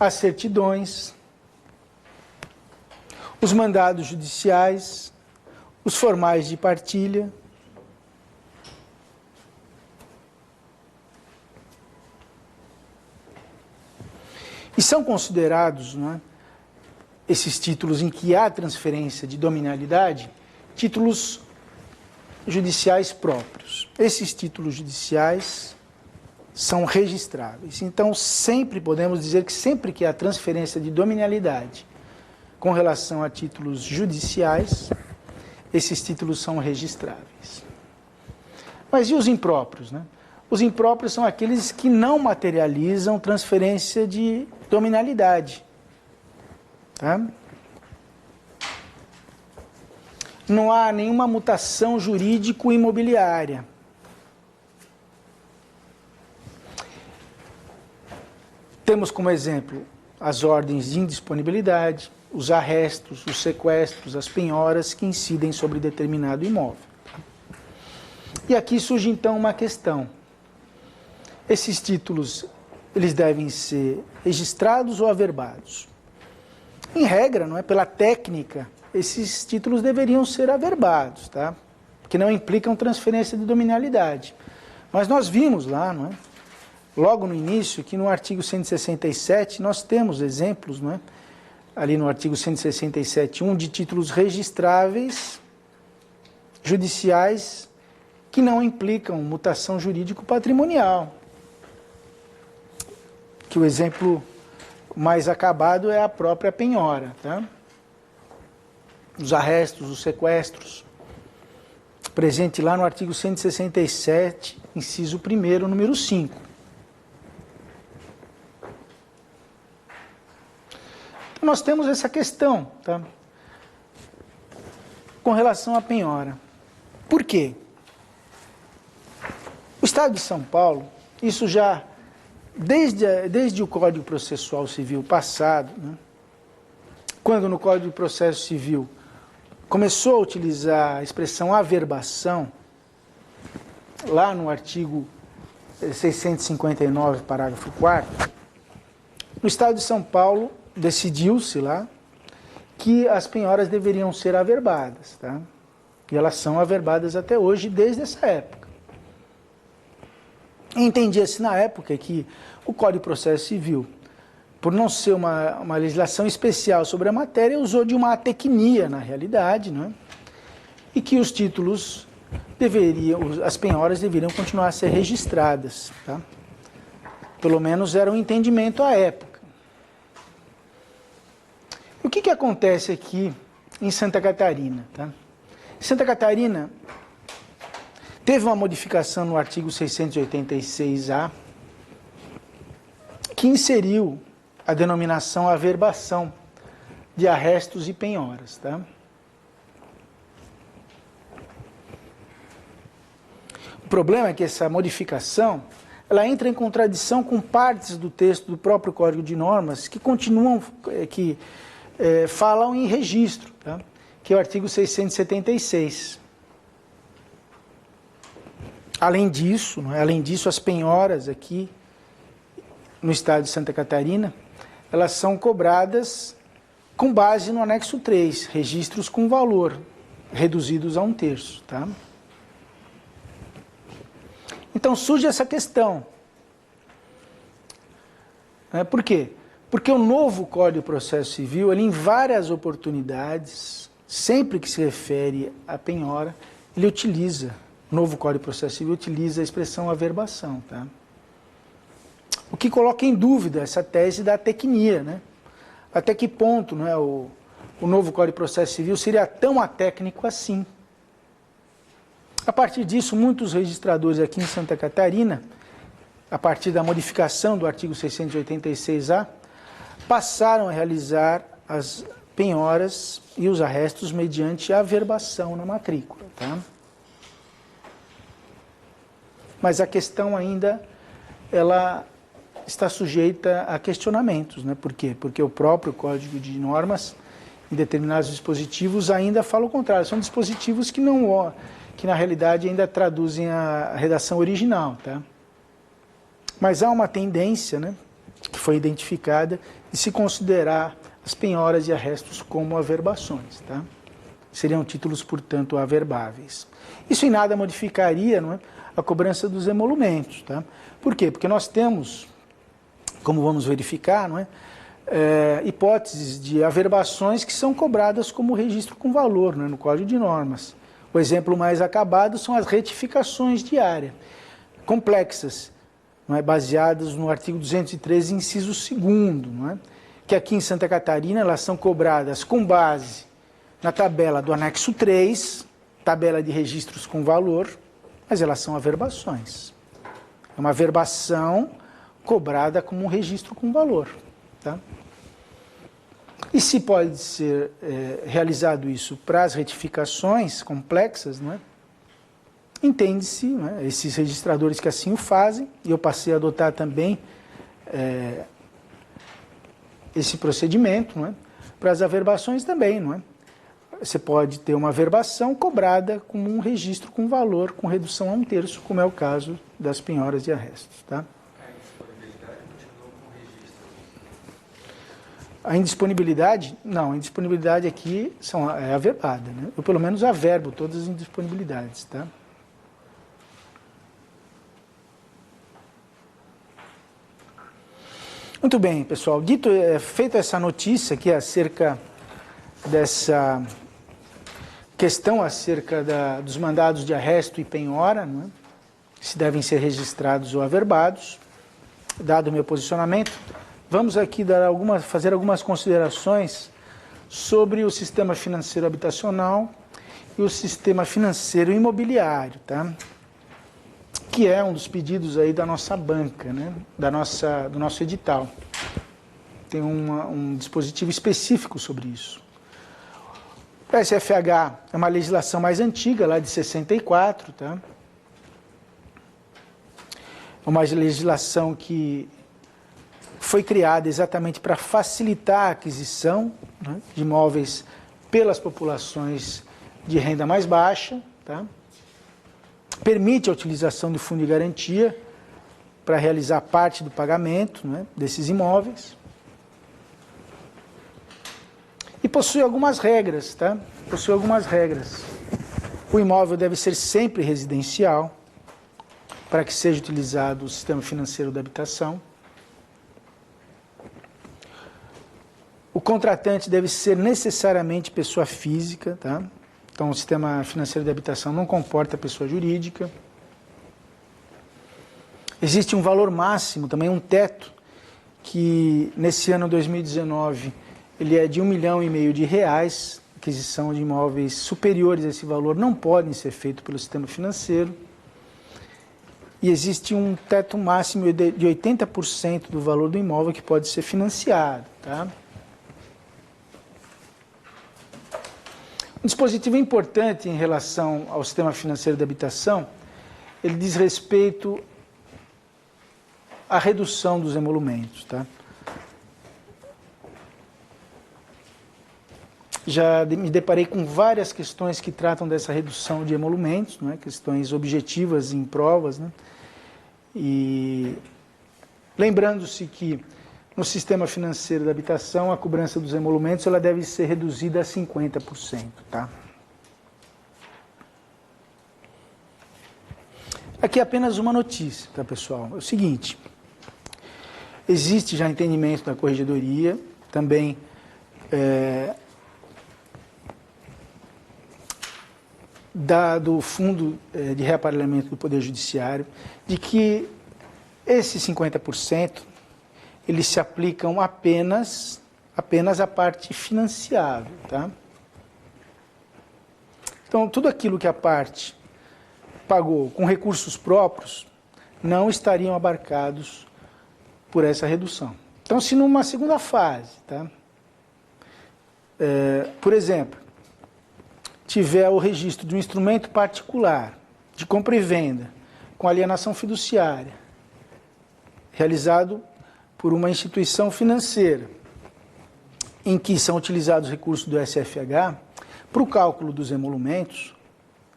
as certidões, os mandados judiciais, os formais de partilha, e são considerados, não é, esses títulos em que há transferência de dominalidade, títulos judiciais próprios. Esses títulos judiciais são registráveis. Então, sempre podemos dizer que sempre que há transferência de dominalidade com relação a títulos judiciais, esses títulos são registráveis. Mas e os impróprios, né? Os impróprios são aqueles que não materializam transferência de dominalidade. Tá? Não há nenhuma mutação jurídico-imobiliária. Temos como exemplo as ordens de indisponibilidade, os arrestos, os sequestros, as penhoras que incidem sobre determinado imóvel. E aqui surge então uma questão. Esses títulos, eles devem ser registrados ou averbados? Em regra, não é, pela técnica, esses títulos deveriam ser averbados, tá? Porque não implicam transferência de dominalidade. Mas nós vimos lá, não é, logo no início, que no artigo 167 nós temos exemplos, não é, ali no artigo 167.1, de títulos registráveis judiciais que não implicam mutação jurídico-patrimonial. Que o exemplo mais acabado é a própria penhora, tá? Os arrestos, os sequestros, presente lá no artigo 167, inciso 1º, número 5. Então, nós temos essa questão, tá? Com relação à penhora. Por quê? O Estado de São Paulo, isso já desde o Código Processual Civil passado, né, quando no Código de Processo Civil começou a utilizar a expressão averbação, lá no artigo 659, parágrafo 4º, no Estado de São Paulo decidiu-se lá que as penhoras deveriam ser averbadas, tá? E elas são averbadas até hoje, desde essa época. Entendia-se na época que o Código de Processo Civil, por não ser uma legislação especial sobre a matéria, usou de uma atecnia na realidade, né? E que os títulos as penhoras deveriam continuar a ser registradas, tá? Pelo menos era um entendimento à época. O que acontece aqui em Santa Catarina, tá? Em Santa Catarina, teve uma modificação no artigo 686-A, que inseriu a denominação averbação de arrestos e penhoras, tá? O problema é que essa modificação, ela entra em contradição com partes do texto do próprio Código de Normas que continuam, falam em registro, tá? Que é o artigo 676. Além disso, as penhoras aqui no estado de Santa Catarina, elas são cobradas com base no anexo 3, registros com valor, reduzidos a 1/3, tá? Então surge essa questão. Por quê? Porque o novo Código de Processo Civil, ele, em várias oportunidades, sempre que se refere à penhora, ele utiliza, o novo Código de Processo Civil utiliza a expressão averbação, tá? O que coloca em dúvida essa tese da atecnia, né? Até que ponto, né, o novo Código de Processo Civil seria tão atécnico assim? A partir disso, muitos registradores aqui em Santa Catarina, a partir da modificação do artigo 686-A, passaram a realizar as penhoras e os arrestos mediante averbação na matrícula, tá? Mas a questão ainda, ela está sujeita a questionamentos, né? Por quê? Porque o próprio Código de Normas, em determinados dispositivos, ainda fala o contrário. São dispositivos que na realidade ainda traduzem a redação original, tá? Mas há uma tendência, né, foi identificada e se considerar as penhoras e arrestos como averbações, tá? Seriam títulos, portanto, averbáveis. Isso em nada modificaria, não é, a cobrança dos emolumentos, tá? Por quê? Porque nós temos, como vamos verificar, não é, hipóteses de averbações que são cobradas como registro com valor, não é, no Código de Normas. O exemplo mais acabado são as retificações de área, complexas, não é, baseadas no artigo 213, inciso 2º, não é, que aqui em Santa Catarina elas são cobradas com base na tabela do anexo 3, tabela de registros com valor, mas elas são averbações. É uma averbação cobrada como um registro com valor. Tá? E se pode ser realizado isso para as retificações complexas, não é? Entende-se, não é? Esses registradores que assim o fazem, e eu passei a adotar também esse procedimento, não é? Para as averbações também, não é? Você pode ter uma averbação cobrada como um registro com valor, com redução a 1/3, como é o caso das penhoras e arrestos. Tá? A indisponibilidade? Não, a indisponibilidade aqui é averbada. Né? Eu, pelo menos, averbo todas as indisponibilidades. Tá? Muito bem, pessoal. Feita essa notícia aqui acerca dessa questão acerca dos mandados de arresto e penhora, não é? Se devem ser registrados ou averbados, dado o meu posicionamento, vamos aqui fazer algumas considerações sobre o sistema financeiro habitacional e o sistema financeiro imobiliário, tá? Que é um dos pedidos aí da nossa banca, né? Do nosso edital. Tem um dispositivo específico sobre isso. O SFH é uma legislação mais antiga, lá de 64, tá? É uma legislação que foi criada exatamente para facilitar a aquisição, né, de imóveis pelas populações de renda mais baixa, tá? Permite a utilização do fundo de garantia para realizar parte do pagamento, né, desses imóveis. E possui algumas regras, tá? Possui algumas regras. O imóvel deve ser sempre residencial, para que seja utilizado o sistema financeiro da habitação. O contratante deve ser necessariamente pessoa física, tá? Então, o sistema financeiro da habitação não comporta pessoa jurídica. Existe um valor máximo, também um teto, que nesse ano 2019 ele é de R$ 1,5 milhão de reais. Aquisição de imóveis superiores a esse valor não podem ser feitos pelo sistema financeiro. E existe um teto máximo de 80% do valor do imóvel que pode ser financiado. Tá? Um dispositivo importante em relação ao sistema financeiro da habitação, ele diz respeito à redução dos emolumentos. Tá? Já me deparei com várias questões que tratam dessa redução de emolumentos, não é? Questões objetivas em provas, né? E lembrando-se que no sistema financeiro da habitação a cobrança dos emolumentos ela deve ser reduzida a 50%. Tá? Aqui é apenas uma notícia, tá, pessoal? É o seguinte, existe já entendimento da corregedoria, também do Fundo de Reaparelhamento do Poder Judiciário, de que esses 50% eles se aplicam apenas à parte financiável. Tá? Então, tudo aquilo que a parte pagou com recursos próprios não estariam abarcados por essa redução. Então, se numa segunda fase, tá? Por exemplo, tiver o registro de um instrumento particular de compra e venda com alienação fiduciária, realizado por uma instituição financeira, em que são utilizados recursos do SFH, para o cálculo dos emolumentos,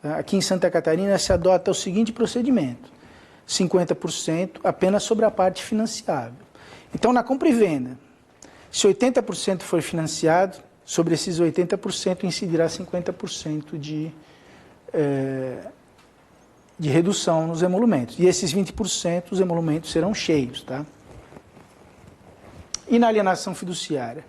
aqui em Santa Catarina se adota o seguinte procedimento: 50% apenas sobre a parte financiável Então, na compra e venda, se 80% for financiado, sobre esses 80% incidirá 50% de redução nos emolumentos. E esses 20%, os emolumentos serão cheios. Tá? E na alienação fiduciária?